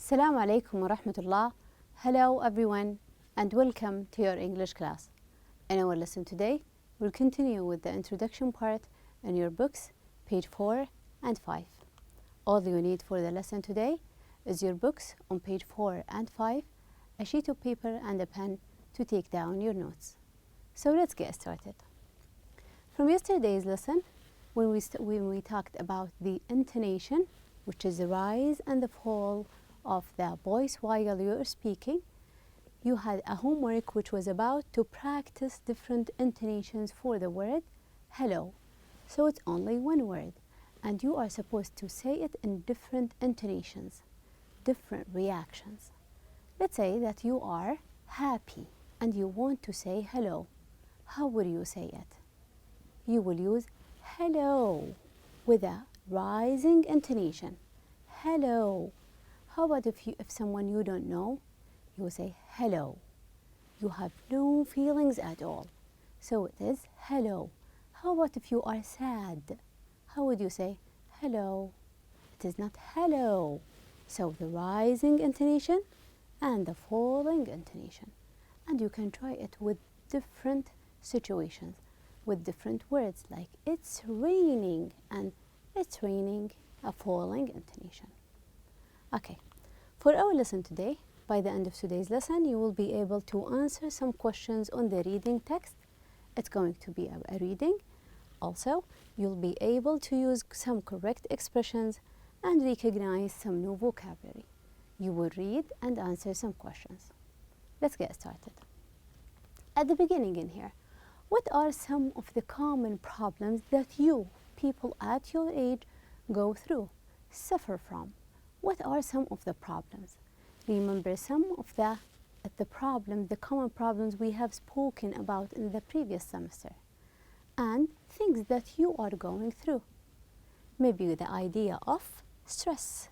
Assalamu alaikum wa rahmatullah. Hello everyone and welcome to your English class. In our lesson today, we'll continue with the introduction part in your books, page 4 and 5. All you need for the lesson today is your books on page 4 and 5, a sheet of paper and a pen to take down your notes. So let's get started. From yesterday's lesson, when we talked about the intonation, which is the rise and the fall of the voice while you're speaking, you had a homework which was about to practice different intonations for the word hello. So it's only one word, and you are supposed to say it in different intonations, different reactions. Let's say that you are happy and you want to say hello. How will you say it? You will use hello with a rising intonation. Hello. How about if someone you don't know, you will say hello. You have no feelings at all. So it is hello. How about if you are sad? How would you say hello? It is not hello. So the rising intonation and the falling intonation. And you can try it with different situations, with different words like it's raining and it's raining, a falling intonation. Okay, for our lesson today, by the end of today's lesson, you will be able to answer some questions on the reading text. It's going to be a reading. Also, you'll be able to use some correct expressions and recognize some new vocabulary. You will read and answer some questions. Let's get started. At the beginning in here, what are some of the common problems that you, people at your age, go through, suffer from? What are some of the problems? Remember some of the common problems we have spoken about in the previous semester, and things that you are going through. Maybe the idea of stress.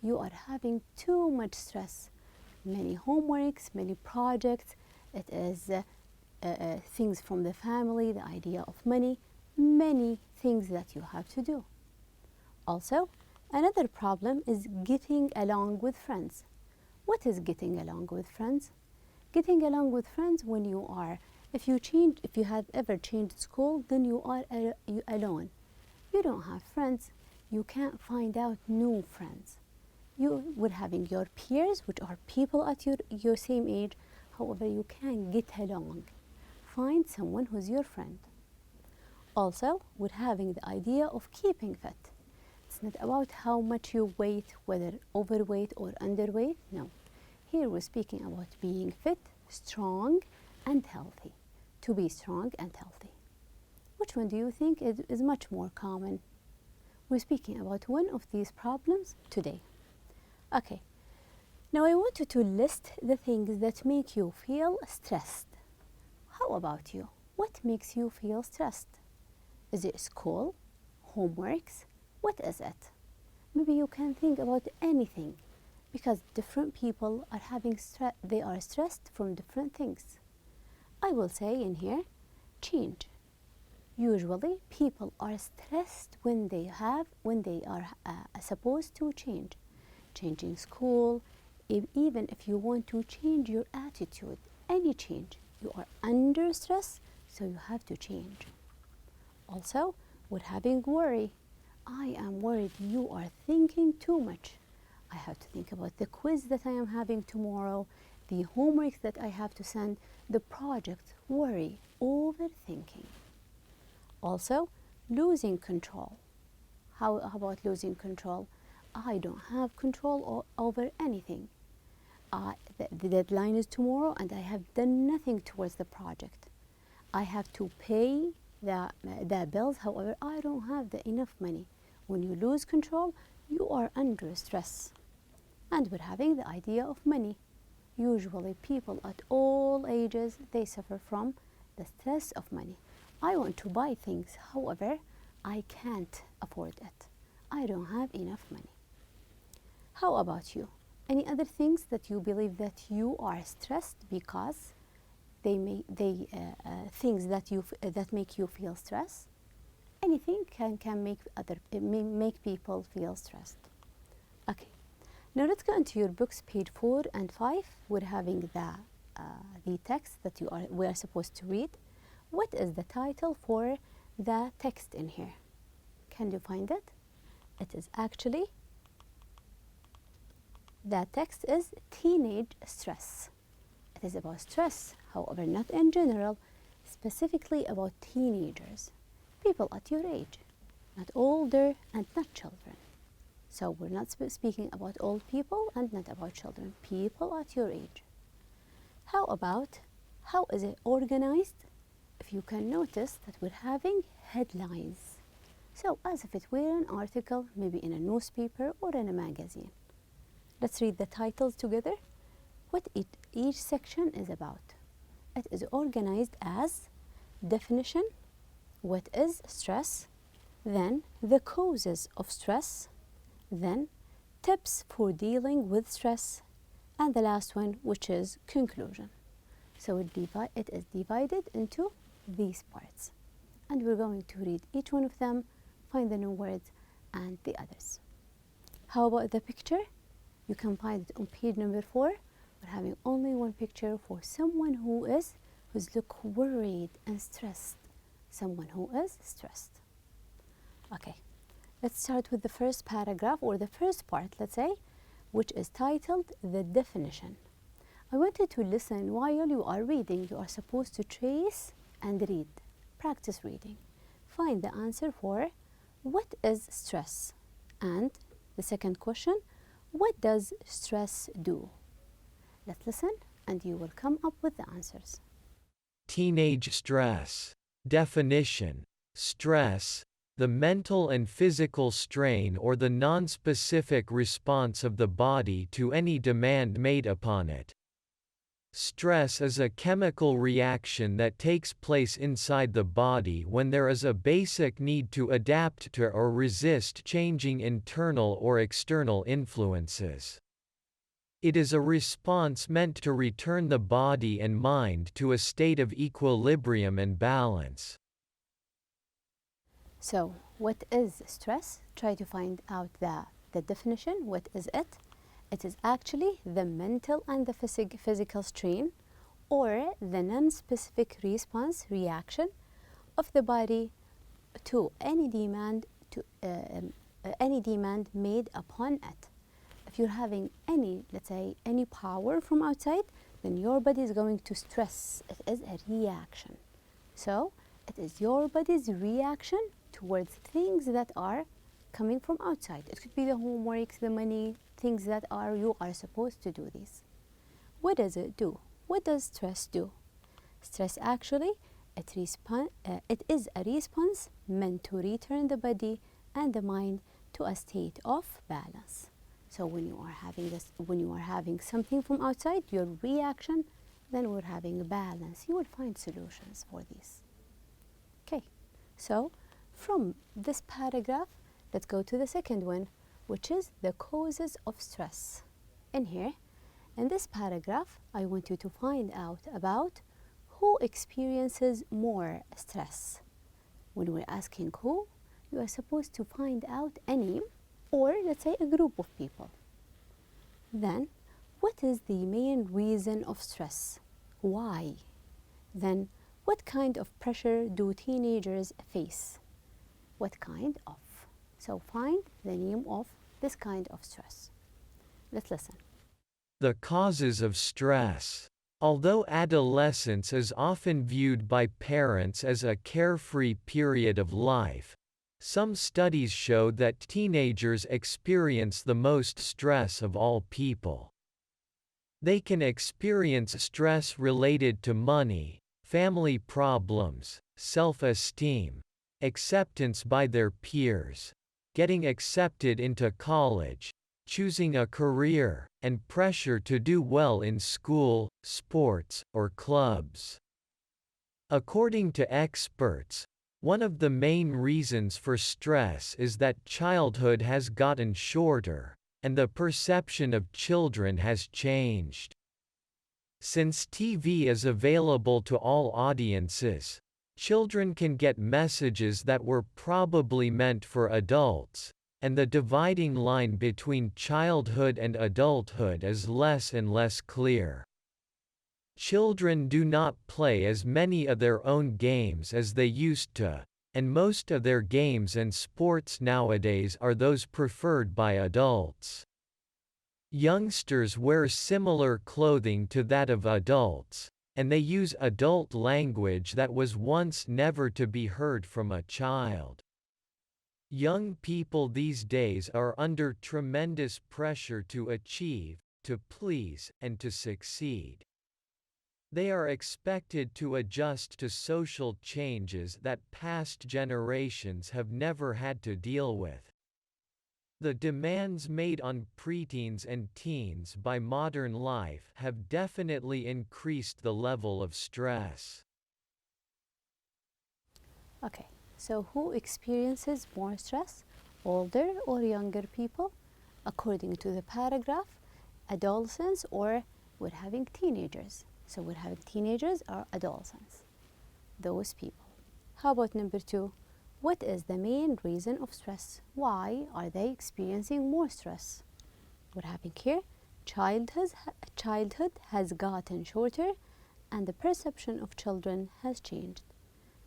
You are having too much stress. Many homeworks, many projects. It is things from the family, the idea of money, many things that you have to do. Also, another problem is getting along with friends. What is getting along with friends? Getting along with friends when you are, if you have ever changed school, then you are alone. You don't have friends. You can't find out new friends. You would having your peers, which are people at your same age. However, you can't get along. Find someone who's your friend. Also, with having the idea of keeping fit. It's not about how much you weigh, whether overweight or underweight. No. Here we're speaking about being fit, strong, and healthy. To be strong and healthy. Which one do you think is much more common? We're speaking about one of these problems today. Okay. Now I want you to list the things that make you feel stressed. How about you? What makes you feel stressed? Is it school? Homeworks? What is it? Maybe you can think about anything, because different people are having stress. They are stressed from different things. I will say in here, change. Usually, people are stressed when they are supposed to change. Changing school, even if you want to change your attitude, any change, you are under stress, so you have to change. Also, with having worry. I am worried. You are thinking too much. I have to think about the quiz that I am having tomorrow, the homework that I have to send, the project, worry, overthinking. Also, losing control. How about losing control? I don't have control over anything. The deadline is tomorrow and I have done nothing towards the project. I have to pay the bills, however, I don't have enough money. When you lose control, you are under stress. And we're having the idea of money. Usually people at all ages, they suffer from the stress of money. I want to buy things, however, I can't afford it. I don't have enough money. How about you? Any other things that you believe that you are stressed because things that make you feel stressed? Anything can make people feel stressed. Okay, Now let's go into your books, page 4 and 5. We're having the text that we are supposed to read. What is the title for the text in here? Can you find it? It is actually, the text is teenage stress. It is about stress, however, not in general, specifically about teenagers, people at your age, not older and not children. So we're not speaking about old people and not about children, people at your age. How about, how is it organized? If you can notice that we're having headlines. So as if it were an article, maybe in a newspaper or in a magazine. Let's read the titles together. What each section is about. It is organized as definition, what is stress, then the causes of stress, then tips for dealing with stress, and the last one, which is conclusion. So it is divided into these parts. And we're going to read each one of them, find the new words and the others. How about the picture? You can find it on page number 4. We're having only one picture for someone who's look worried and stressed. Someone who is stressed. Okay, let's start with the first paragraph or the first part, let's say, which is titled The Definition. I want you to listen while you are reading. You are supposed to trace and read. Practice reading. Find the answer for what is stress? And the second question, what does stress do? Let's listen and you will come up with the answers. Teenage stress. Definition. Stress, the mental and physical strain or the nonspecific response of the body to any demand made upon it. Stress is a chemical reaction that takes place inside the body when there is a basic need to adapt to or resist changing internal or external influences. It is a response meant to return the body and mind to a state of equilibrium and balance. So, what is stress? Try to find out the definition. What is it? It is actually the mental and the physical strain or the non-specific response reaction of the body to any demand made upon it. If you're having any, let's say, any power from outside, then your body is going to stress. It is a reaction. So, it is your body's reaction towards things that are coming from outside. It could be the homework, the money, things that you are supposed to do these. What does it do? What does stress do? Stress actually, it is a response meant to return the body and the mind to a state of balance. So when you are having something from outside, your reaction, then we're having a balance. You will find solutions for these. Okay, so from this paragraph, let's go to the second one, which is the causes of stress. In here, in this paragraph, I want you to find out about who experiences more stress. When we're asking who, you are supposed to find out a name or let's say a group of people. Then, what is the main reason of stress? Why? Then, what kind of pressure do teenagers face? What kind of? So find the name of this kind of stress. Let's listen. The causes of stress. Although adolescence is often viewed by parents as a carefree period of life, some studies show that teenagers experience the most stress of all people. They can experience stress related to money, family problems, self-esteem, acceptance by their peers, getting accepted into college, choosing a career, and pressure to do well in school, sports, or clubs. According to experts, one of the main reasons for stress is that childhood has gotten shorter, and the perception of children has changed. Since TV is available to all audiences, children can get messages that were probably meant for adults, and the dividing line between childhood and adulthood is less and less clear. Children do not play as many of their own games as they used to, and most of their games and sports nowadays are those preferred by adults. Youngsters wear similar clothing to that of adults, and they use adult language that was once never to be heard from a child. Young people these days are under tremendous pressure to achieve, to please, and to succeed. They are expected to adjust to social changes that past generations have never had to deal with. The demands made on preteens and teens by modern life have definitely increased the level of stress. Okay, so who experiences more stress, older or younger people? According to the paragraph, adolescents or we're having teenagers. So we're having teenagers or adolescents, those people. How about number 2? What is the main reason of stress? Why are they experiencing more stress? We're having here, childhood has gotten shorter and the perception of children has changed.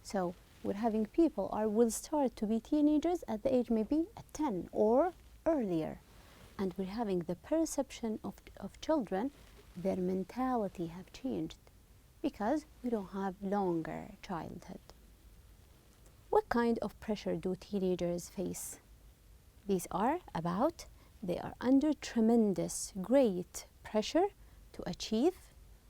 So we're having people will start to be teenagers at the age maybe at 10 or earlier. And we're having the perception of children, their mentality have changed because we don't have longer childhood. What kind of pressure do teenagers face? They are under tremendous, great pressure to achieve,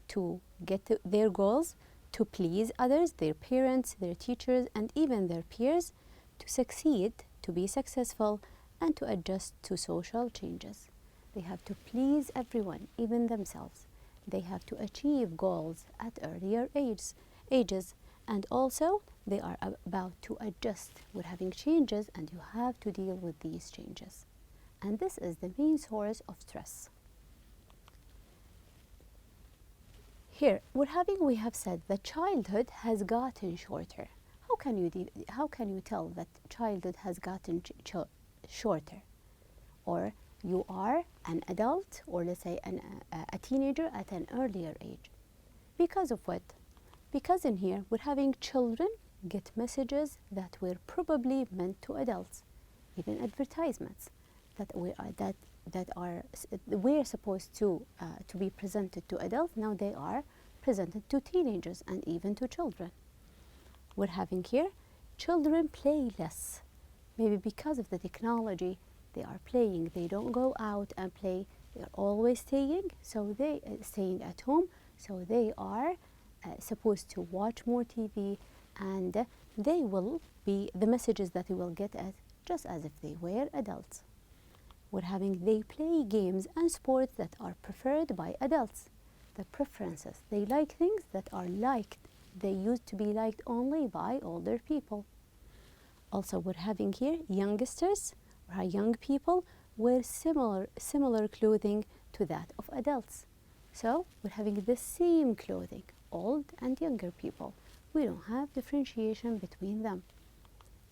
to get to their goals, to please others, their parents, their teachers, and even their peers, to succeed, to be successful, and to adjust to social changes. They have to please everyone, even themselves. They have to achieve goals at earlier ages. And also, they are about to adjust. We're having changes, and you have to deal with these changes. And this is the main source of stress. Here, we have said that childhood has gotten shorter. How can you tell that childhood has gotten shorter? Or you are an adult, or let's say a teenager at an earlier age. Because of what? Because in here we're having children get messages that were probably meant to adults, even advertisements that were supposed to be presented to adults. Now they are presented to teenagers and even to children. We're having here children play less, maybe because of the technology. They are playing. They don't go out and play. They are always staying at home. So they are supposed to watch more TV, and they will be the messages that they will get just as if they were adults. They play games and sports that are preferred by adults. The preferences, they like things that are liked. They used to be liked only by older people. Also, we're having here youngsters, or young people, wear similar clothing to that of adults. So we're having the same clothing, old and younger people. We don't have differentiation between them.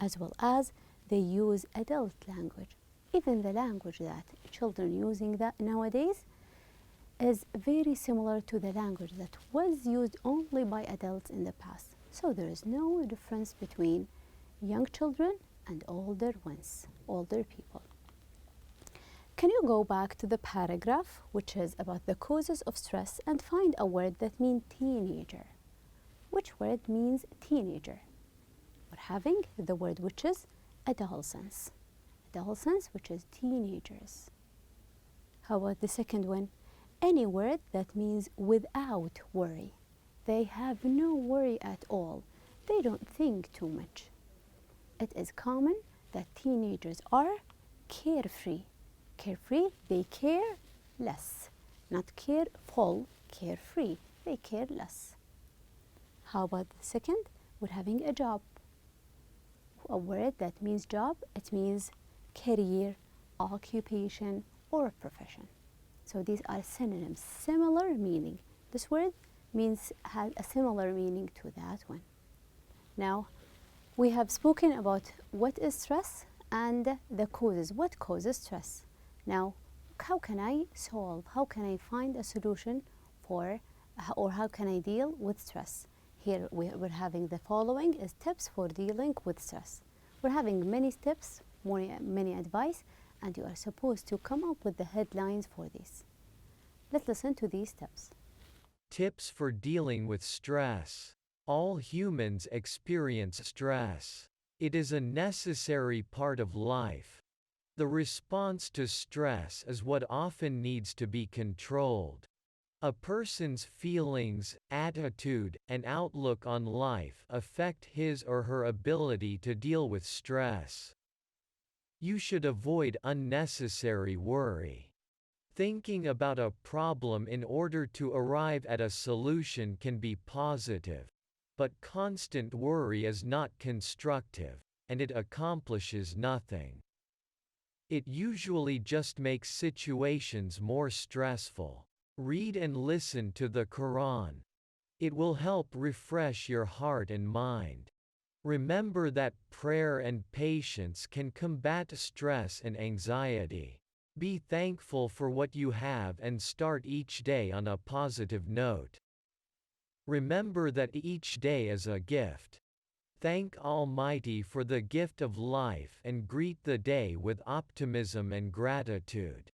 As well as they use adult language. Even the language that children using that nowadays is very similar to the language that was used only by adults in the past. So there is no difference between young children and older people. Can you go back to the paragraph, which is about the causes of stress, and find a word that means teenager? Which word means teenager? We're having the word which is adolescence. Adolescence, which is teenagers. How about the second one? Any word that means without worry. They have no worry at all. They don't think too much. It is common that teenagers are carefree. Carefree, they care less. Not careful, carefree. They care less. How about the second? We're having a job. A word that means job, it means career, occupation, or profession. So these are synonyms, similar meaning. This word has a similar meaning to that one. Now, we have spoken about what is stress and the causes. What causes stress? Now, how can I find a solution for, or how can I deal with stress? Here we're having the following is tips for dealing with stress. We're having many tips, many advice, and you are supposed to come up with the headlines for these. Let's listen to these tips. Tips for dealing with stress. All humans experience stress. It is a necessary part of life. The response to stress is what often needs to be controlled. A person's feelings, attitude, and outlook on life affect his or her ability to deal with stress. You should avoid unnecessary worry. Thinking about a problem in order to arrive at a solution can be positive, but constant worry is not constructive, and it accomplishes nothing. It usually just makes situations more stressful. Read and listen to the Quran. It will help refresh your heart and mind. Remember that prayer and patience can combat stress and anxiety. Be thankful for what you have and start each day on a positive note. Remember that each day is a gift. Thank Almighty for the gift of life and greet the day with optimism and gratitude.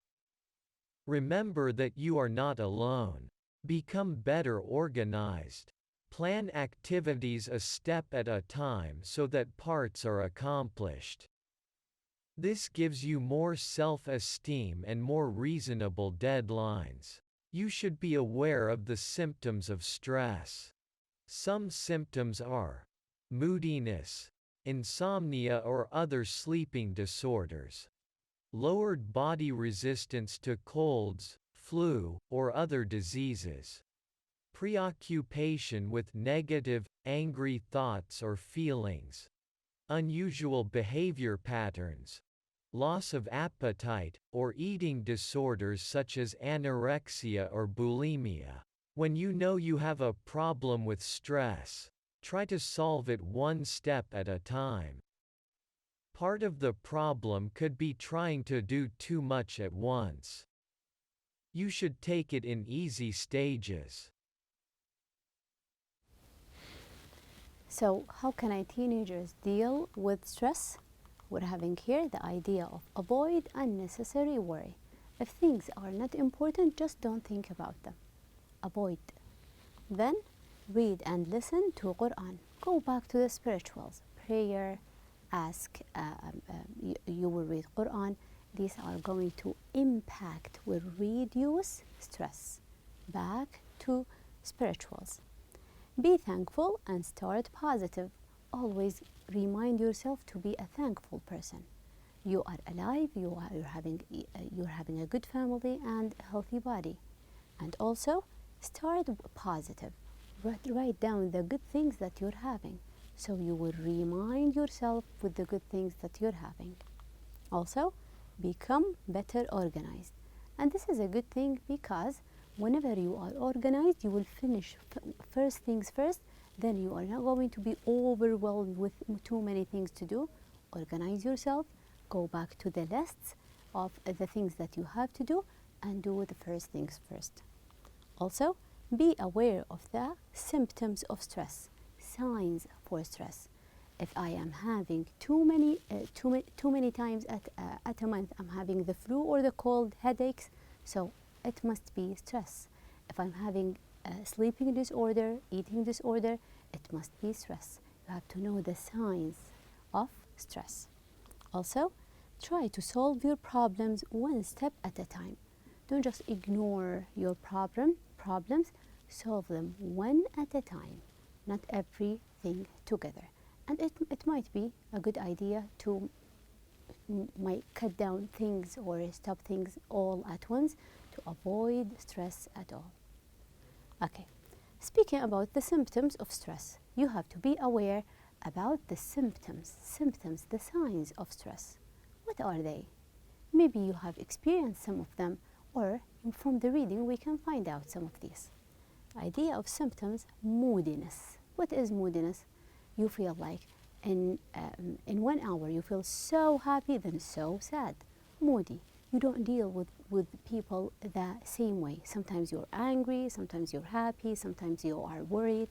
Remember that you are not alone. Become better organized. Plan activities a step at a time so that parts are accomplished. This gives you more self-esteem and more reasonable deadlines. You should be aware of the symptoms of stress. Some symptoms are moodiness, insomnia or other sleeping disorders, lowered body resistance to colds, flu, or other diseases, preoccupation with negative, angry thoughts or feelings, unusual behavior patterns, loss of appetite, or eating disorders such as anorexia or bulimia. When you know you have a problem with stress, try to solve it one step at a time. Part of the problem could be trying to do too much at once. You should take it in easy stages. So, how can teenagers deal with stress? We're having here the idea of avoid unnecessary worry. If things are not important, just don't think about them. Avoid. Then, read and listen to Quran. Go back to the spirituals. Prayer, you will read Quran. These are going to impact, will reduce stress. Back to spirituals. Be thankful and start positive. Always remind yourself to be a thankful person. You are alive, you're having a good family and a healthy body. And also, start positive. Write down the good things that you're having, so you will remind yourself with the good things that you're having. Also, become better organized. And this is a good thing because whenever you are organized, you will finish first things first. Then you are not going to be overwhelmed with too many things to do. Organize yourself, go back to the lists of the things that you have to do and do the first things first. Also, be aware of the symptoms of stress, signs for stress. If I am having too many times at a month, I'm having the flu or the cold, headaches, so it must be stress. If I'm having a sleeping disorder, eating disorder, it must be stress. You have to know the signs of stress. Also, try to solve your problems one step at a time. Don't just ignore your problems, solve them one at a time, not everything together. And it might be a good idea to might cut down things or stop things all at once to avoid stress at all. Okay, speaking about the symptoms of stress, you have to be aware about the symptoms, the signs of stress. What are they? Maybe you have experienced some of them, or from the reading we can find out some of these. Idea of symptoms, moodiness. What is moodiness? You feel like in 1 hour you feel so happy, then so sad, moody. You don't deal with people the same way. Sometimes you're angry, sometimes you're happy, sometimes you are worried.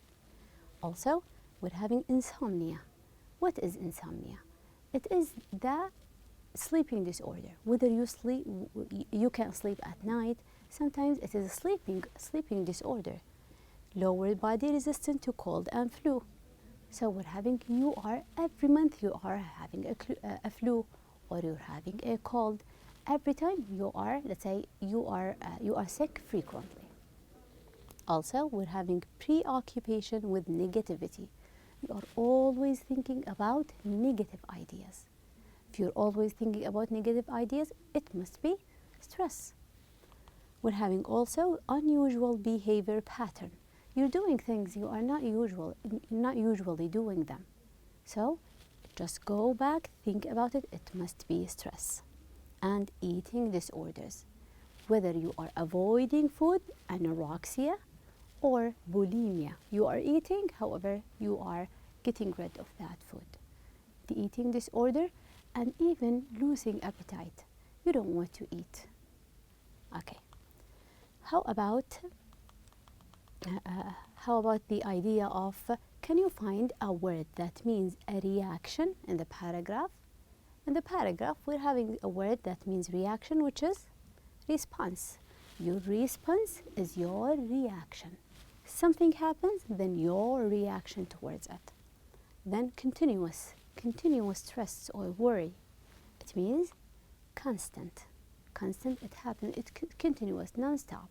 Also, we're having insomnia. What is insomnia? It is the sleeping disorder. Whether you can't sleep at night. Sometimes it is a sleeping disorder. Lower body resistant to cold and flu. So every month you are having a flu, or you're having a cold. Every time you are, let's say, you are sick frequently. Also, we're having preoccupation with negativity. You are always thinking about negative ideas. If you're always thinking about negative ideas, it must be stress. We're having also unusual behavior pattern. You're doing things you are not usually doing them. So just go back, think about it. It must be stress. And eating disorders. Whether you are avoiding food, anorexia, or bulimia. You are eating, however, you are getting rid of that food. The eating disorder, and even losing appetite. You don't want to eat. Okay. How about the idea of, can you find a word that means a reaction in the paragraph? In the paragraph, we're having a word that means reaction, which is response. Your response is your reaction. Something happens, then your reaction towards it. Then continuous stress or worry. It means constant, it happens, it's continuous, non-stop.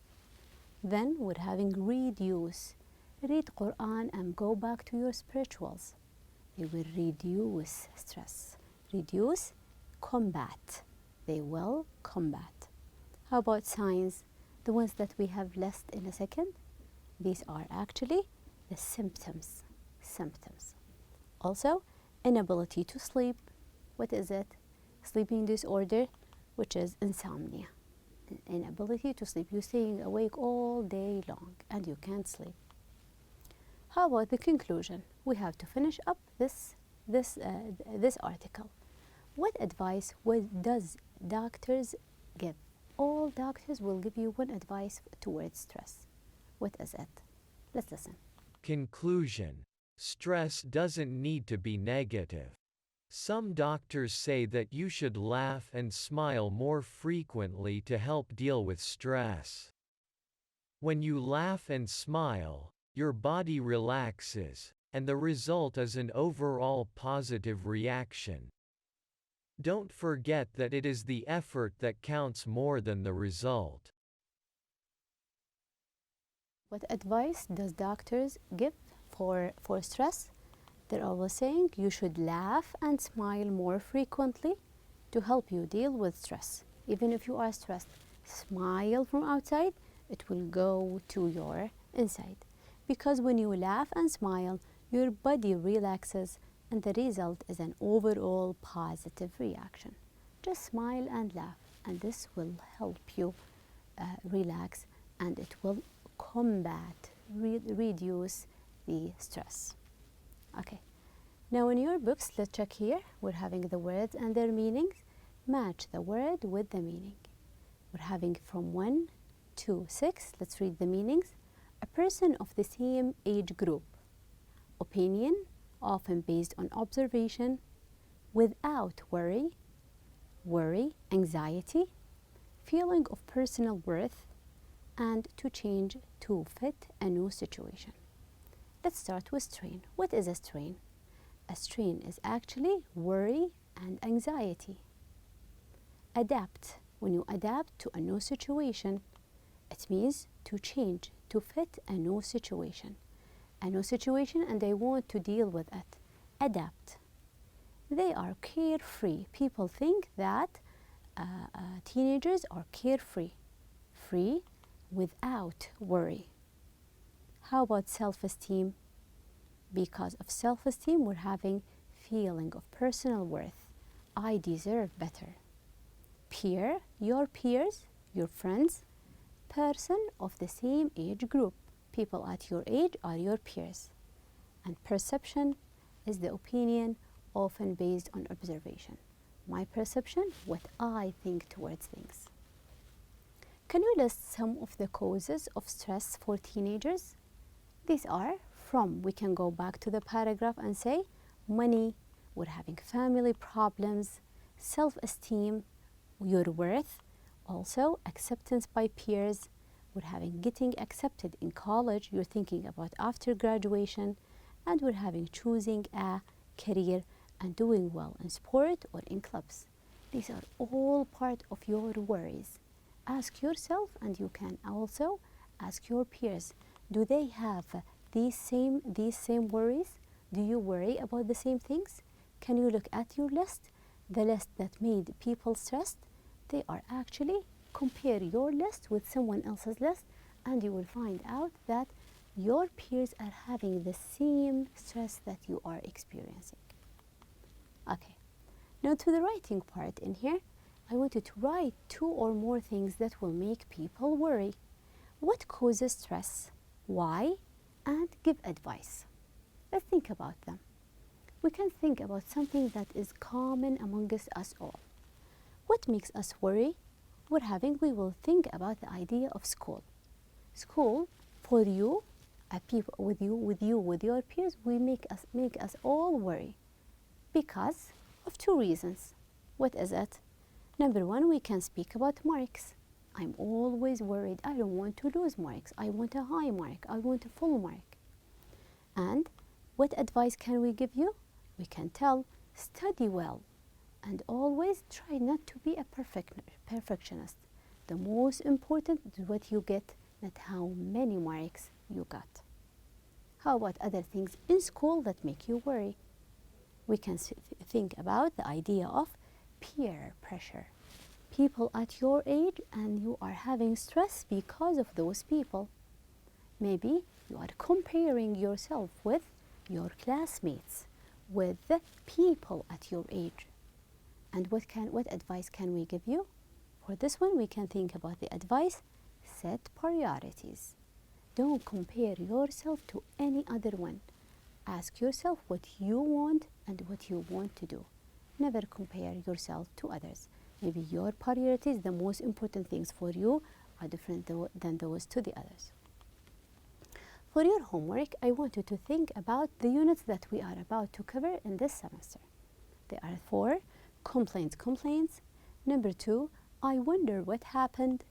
Then we're having reduce. Read Quran and go back to your spirituals. They will reduce stress. Reduce, combat. They will combat. How about signs? The ones that we have listed in a second. These are actually the symptoms. Also, inability to sleep. What is it? Sleeping disorder, which is insomnia. Inability to sleep. You're staying awake all day long and you can't sleep. How about the conclusion? We have to finish up this article. What advice does doctors give? All doctors will give you one advice towards stress. What is it? Let's listen. Conclusion. Stress doesn't need to be negative. Some doctors say that you should laugh and smile more frequently to help deal with stress. When you laugh and smile, your body relaxes, and the result is an overall positive reaction. Don't forget that it is the effort that counts more than the result. What advice does doctors give for stress? They're always saying you should laugh and smile more frequently to help you deal with stress. Even if you are stressed, smile from outside, it will go to your inside. Because when you laugh and smile, your body relaxes, and the result is an overall positive reaction. Just smile and laugh, and this will help you relax, and it will combat, reduce the stress. Okay, now in your books, let's check here. We're having the words and their meanings. Match the word with the meaning. We're having from 1 to 6. Let's read the meanings. A person of the same age group. Opinion, often based on observation. Without worry, anxiety, feeling of personal worth, and to change to fit a new situation. Let's start with strain. What is a strain? A strain is actually worry and anxiety. Adapt. When you adapt to a new situation, it means to change, to fit a new situation. A new situation, and they want to deal with it. Adapt. They are carefree. People think that teenagers are carefree. Free without worry. How about self-esteem? Because of self-esteem, we're having feeling of personal worth. I deserve better. Peer, your peers, your friends. Person of the same age group. People at your age are your peers. And perception is the opinion often based on observation. My perception, what I think towards things. Can you list some of the causes of stress for teenagers? These are we can go back to the paragraph and say money, we're having family problems, self-esteem, your worth, also acceptance by peers, we're having getting accepted in college, you're thinking about after graduation, and we're having choosing a career and doing well in sport or in clubs. These are all part of your worries. Ask yourself, and you can also ask your peers, do they have these same worries? Do you worry about the same things? Can you look at your list, the list that made people stressed? They are actually, compare your list with someone else's list, and you will find out that your peers are having the same stress that you are experiencing. Okay, now to the writing part in here, I want you to write 2 or more things that will make people worry. What causes stress? Why? And give advice. Let's think about them. We can think about something that is common amongst us all. What makes us worry? We will think about the idea of school. School, for you, people with your peers, make us all worry because of 2 reasons. What is it? Number 1, we can speak about marks. I'm always worried. I don't want to lose marks. I want a high mark. I want a full mark. And what advice can we give you? We can tell, study well and always try not to be a perfectionist. The most important is what you get, not how many marks you got. How about other things in school that make you worry? We can think about the idea of peer pressure. People at your age and you are having stress because of those people. Maybe you are comparing yourself with your classmates, with the people at your age. And what advice can we give you? For this one, we can think about the advice, set priorities. Don't compare yourself to any other one. Ask yourself what you want and what you want to do. Never compare yourself to others. Maybe your priorities, the most important things for you, are different than those to the others. For your homework, I want you to think about the units that we are about to cover in this semester. There are 4, complaints. Number 2, I wonder what happened.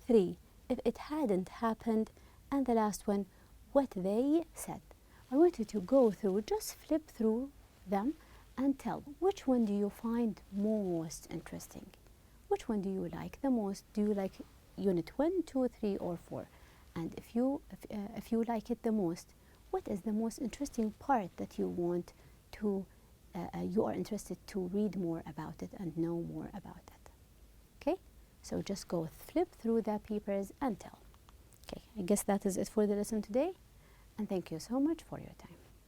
3, if it hadn't happened. And the last one, what they said. I want you to go through, just flip through them and tell which one do you find most interesting. Which one do you like the most? Do you like unit 1, 2, 3, or 4? And if you like it the most, what is the most interesting part that you want to, you are interested to read more about it and know more about it? Okay, so just go flip through the papers and tell. Okay, I guess that is it for the lesson today, and thank you so much for your time.